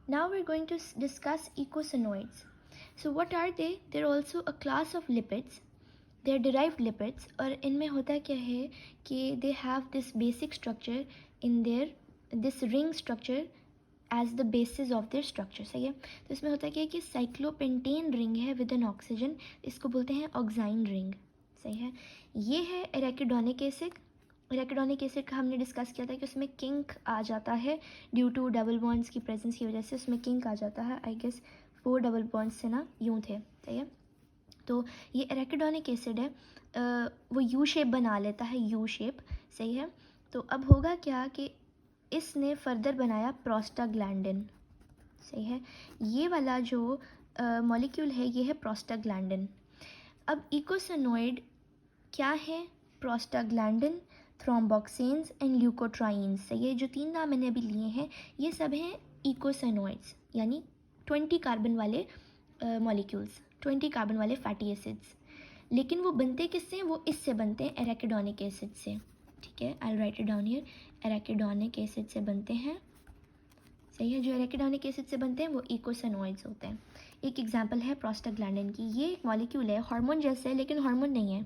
Now we're going to discuss eicosanoids. So what are they? They're also a class of lipids. They're derived lipids और इनमें होता क्या है कि they have this basic structure in their this ring structure as the basis of their structure. सही है. तो इसमें होता क्या है कि साइक्लोपेंटेन रिंग है विद एन ऑक्सीजन, इसको बोलते हैं ऑक्साइन रिंग. सही है. ये है एराकिडोनिक एसिड. एराकिडोनिक एसिड का हमने डिस्कस किया था कि उसमें किंक आ जाता है ड्यू टू डबल बॉन्ड्स की प्रेजेंस की वजह से उसमें किंक आ जाता है. आई गेस 4 डबल बॉन्ड्स से ना यूँ थे. सही है. तो ये एराकिडोनिक एसिड है, वो यू शेप बना लेता है, यू शेप. सही है. तो अब होगा क्या कि इसने फर्दर बनाया प्रोस्टाग्लैंडिन. सही है. ये वाला जो मॉलिक्यूल है ये है प्रोस्टाग्लैंडिन. अब इकोसनोइड क्या है? Prostaglandin, thromboxanes and leukotrienes. सही है. जो 3 नाम मैंने अभी लिए हैं ये सब हैं इकोसनोइड्स, यानी 20 कार्बन वाले मॉलिक्यूल्स, 20 कार्बन वाले फैटी एसिड्स. लेकिन वो बनते किससे हैं? वो इससे बनते हैं, एराकिडोनिक एसिड से. ठीक है. I write it down here. Arachidonic acid से बनते हैं. सही है. जो एराकिडोनिक एसिड से बनते हैं वो इकोसनोइड्स होते हैं. एक एग्जांपल है प्रोस्टाग्लैंडिन की. ये एक मॉलिक्यूल है, हार्मोन जैसे है लेकिन हार्मोन नहीं है,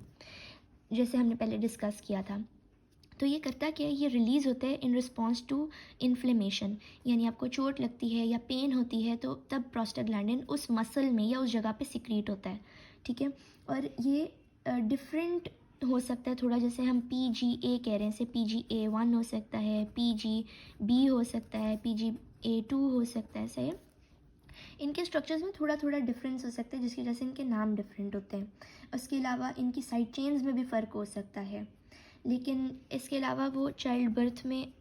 जैसे हमने पहले डिस्कस किया था. तो ये करता क्या है? ये रिलीज़ होता है इन रिस्पॉन्स टू इन्फ्लेमेशन, यानी आपको चोट लगती है या पेन होती है तो तब प्रोस्टाग्लैंडिन उस मसल में या उस जगह पे सिक्रीट होता है. ठीक है. और ये डिफरेंट हो सकता है थोड़ा, जैसे हम PGA कह रहे हैं, जैसे PGA1 हो सकता है, PGB हो सकता है, PGA2 हो सकता है. सही है. इनके स्ट्रक्चर्स में थोड़ा थोड़ा डिफरेंस हो सकता है जिसकी वजह से इनके नाम डिफरेंट होते हैं. उसके अलावा इनकी साइड चेन्स में भी फ़र्क हो सकता है. लेकिन इसके अलावा वो चाइल्ड बर्थ में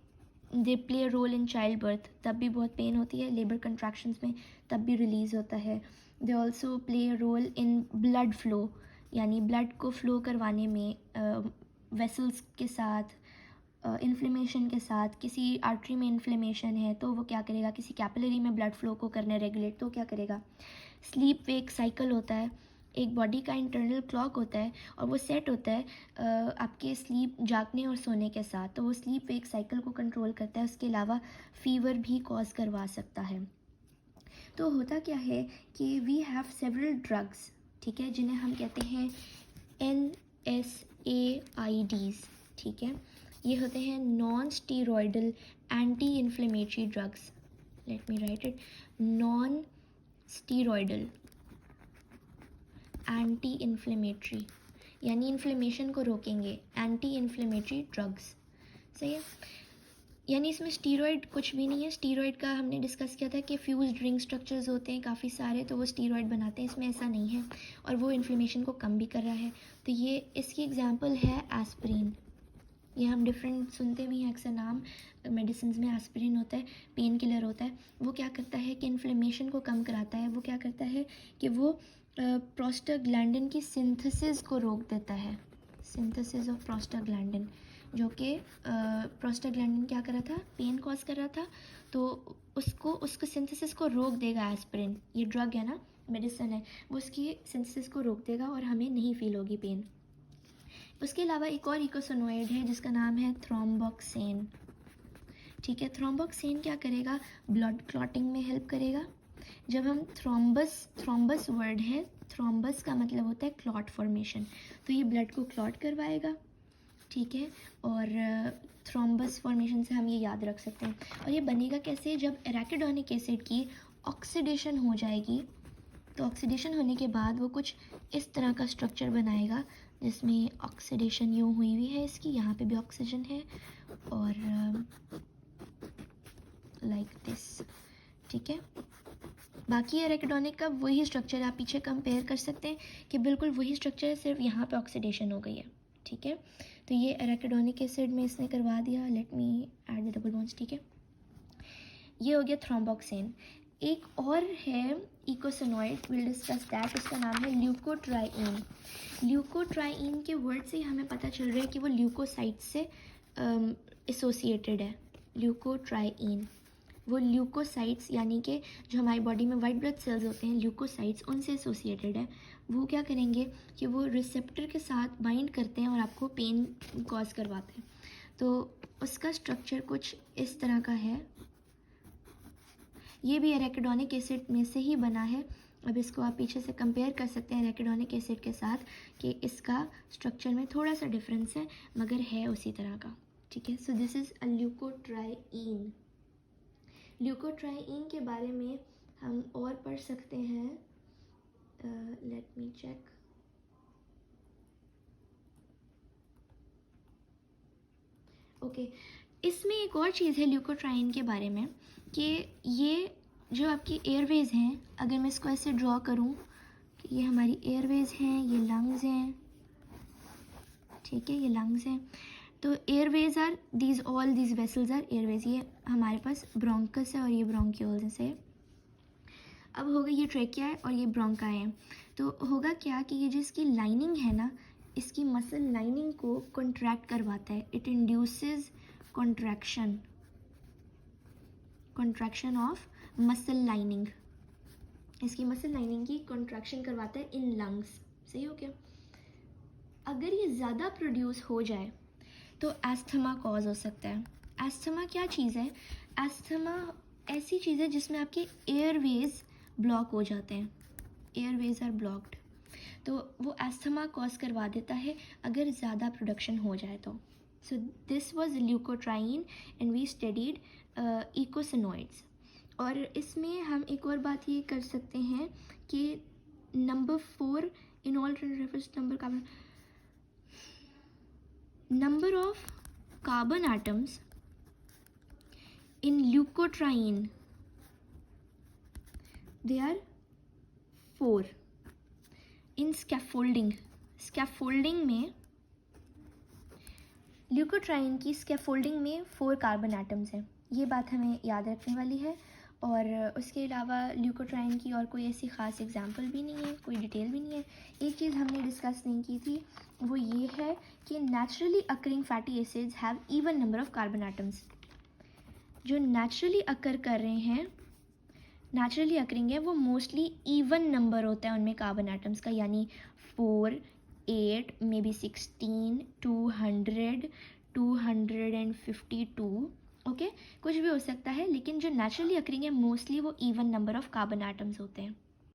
they play role in child birth, तब भी बहुत पेन होती है. लेबर कंट्रैक्शंस में तब भी रिलीज़ होता है. They also play role in blood flow, यानी ब्लड को फ्लो करवाने में वेसल्स के साथ, इन्फ्लेमेशन के साथ. किसी आर्टरी में इन्फ्लेमेशन है तो वो क्या करेगा? किसी कैपिलरी में ब्लड फ्लो को करने रेगुलेट तो क्या करेगा? स्लीप वेक साइकिल होता है, एक बॉडी का इंटरनल क्लॉक होता है और वो सेट होता है आपके स्लीप, जागने और सोने के साथ. तो वो स्लीप वेक साइकिल को कंट्रोल करता है. उसके अलावा फीवर भी कॉज करवा सकता है. तो होता क्या है कि वी हैव सेवरल ड्रग्स, ठीक है, जिन्हें हम कहते हैं NSAIDs. ठीक है. ये होते हैं non steroidal anti inflammatory drugs. Let me right it. Non steroidal anti inflammatory, यानी इन्फ्लेमेशन को रोकेंगे, एंटी इन्फ्लेमेटरी ड्रग्स. सही है. यानी इसमें स्टीरॉयड कुछ भी नहीं है. स्टीरॉयड का हमने डिस्कस किया था कि फ्यूज्ड रिंग स्ट्रक्चर्स होते हैं काफ़ी सारे, तो वो स्टीरॉयड बनाते हैं. इसमें ऐसा नहीं है और वो इन्फ्लेमेशन को कम भी कर रहा है. तो ये इसकी एग्जांपल है एस्पिरिन. ये हम डिफरेंट सुनते भी हैं अक्सर नाम, मेडिसिन में एस्पिरिन होता है, पेन किलर होता है. वो क्या करता है कि इन्फ्लेमेशन को कम कराता है. वो क्या करता है कि वो प्रोस्टाग्लैंडिन की सिंथेसिस को रोक देता है. सिंथेसिस ऑफ प्रोस्टाग्लैंडिन, जो कि प्रोस्टाग्लैंडिन क्या कर रहा था? पेन कॉज कर रहा था. तो उसको सिंथेसिस को रोक देगा एस्पिरिन. ये ड्रग है ना, मेडिसिन है, वो उसकी सिंथेसिस को रोक देगा और हमें नहीं फील होगी पेन. उसके अलावा एक और इकोसोनोइड है जिसका नाम है थ्रोम्बोक्सेन. ठीक है. थ्रोम्बोक्सेन क्या करेगा? ब्लड क्लॉटिंग में हेल्प करेगा. जब हम थ्रोम्बस वर्ड है, थ्रोम्बस का मतलब होता है क्लॉट फॉर्मेशन, तो ये ब्लड को क्लॉट करवाएगा. ठीक है. और थ्रोम्बस फॉर्मेशन से हम ये याद रख सकते हैं. और ये बनेगा कैसे? जब एराकिडोनिक एसिड की ऑक्सीडेशन हो जाएगी, तो ऑक्सीडेशन होने के बाद वो कुछ इस तरह का स्ट्रक्चर बनाएगा जिसमें ऑक्सीडेशन यूँ हुई हुई है इसकी, यहाँ पे भी ऑक्सीजन है और लाइक दिस. ठीक है. बाकी एराकिडोनिक का वही स्ट्रक्चर आप पीछे कंपेयर कर सकते हैं कि बिल्कुल वही स्ट्रक्चर है, सिर्फ यहाँ पे ऑक्सीडेशन हो गई है. ठीक है. तो ये एराकिडोनिक एसिड में इसने करवा दिया. Let me add the double bonds. ठीक है. ये हो गया थ्रोम्बोक्सेन. एक और है इकोसोनोइड, विल डिस्कस दैट. उसका नाम है ल्यूकोट्राइइन. ल्यूकोट्राइइन के वर्ड से हमें पता चल रहा है कि वो ल्यूकोसाइट से एसोसिएटेड है. ल्यूकोट्राइइन वो ल्यूकोसाइट्स, यानी कि जो हमारी बॉडी में वाइट ब्लड सेल्स होते हैं, ल्यूकोसाइट्स, उनसे एसोसिएटेड है. वो क्या करेंगे कि वो रिसेप्टर के साथ बाइंड करते हैं और आपको पेन कॉज करवाते हैं. तो उसका स्ट्रक्चर कुछ इस तरह का है. ये भी एराकिडोनिक एसिड में से ही बना है। अब इसको आप पीछे से कंपेयर कर सकते हैं एराकिडोनिक एसिड के साथ कि इसका स्ट्रक्चर में थोड़ा सा डिफरेंस है मगर है उसी तरह का, ठीक है। So this is a leukotriene. Leukotriene के बारे में हम और पढ़ सकते हैं, लेट मी चेक। ओके, इसमें एक और चीज़ है ल्यूकोट्राईइन के बारे में कि ये जो आपकी एयरवेज हैं, अगर मैं इसको ऐसे ड्रॉ करूँ कि ये हमारी एयरवेज हैं, ये लंग्स हैं, ठीक है, ये लंग्स हैं। तो airways are these, all these vessels are airways. ये हमारे पास ब्रोंकस है और ये ब्रोंक्यूल्स है। अब होगा ये ट्रेकिया है और ये ब्रोंकाई है। तो होगा क्या कि ये जो इसकी लाइनिंग है ना, इसकी मसल लाइनिंग को कॉन्ट्रैक्ट करवाता है। It induces contraction of muscle lining. इसकी मसल लाइनिंग की कॉन्ट्रैक्शन करवाता है इन लंग्स। सही हो गया। अगर ये ज़्यादा प्रोड्यूस हो जाए तो एस्थमा कॉज हो सकता है। एस्थमा क्या चीज़ है? एस्थमा ऐसी चीज़ है जिसमें आपके एयरवेज ब्लॉक हो जाते हैं, एयरवेज आर ब्लॉक्ड, तो वो एस्थमा कॉज करवा देता है अगर ज़्यादा प्रोडक्शन हो जाए तो। So this was leukotriene and we studied eicosanoids. और इसमें हम एक और बात ये कर सकते हैं कि number 4 in all reference number of carbon atoms in leukotriene, they are 4. in scaffolding में ल्यूकोट्राईन की स्कैफोल्डिंग में 4 कार्बन एटम्स हैं। ये बात हमें याद रखने वाली है। और उसके अलावा ल्यूकोट्राईन की और कोई ऐसी ख़ास एग्जांपल भी नहीं है, कोई डिटेल भी नहीं है। एक चीज़ हमने डिस्कस नहीं की थी वो ये है कि naturally occurring fatty acids have even number of carbon atoms. जो नेचुरली अकर कर रहे हैं, नेचुरली अकरिंग है, वो मोस्टली इवन नंबर होता है उनमें कार्बन एटम्स का, यानी 4, 8, मे बी 16, 200, 252, ओके, कुछ भी हो सकता है। लेकिन जो नेचुरली अकरिंग है मोस्टली वो even number of carbon atoms होते हैं।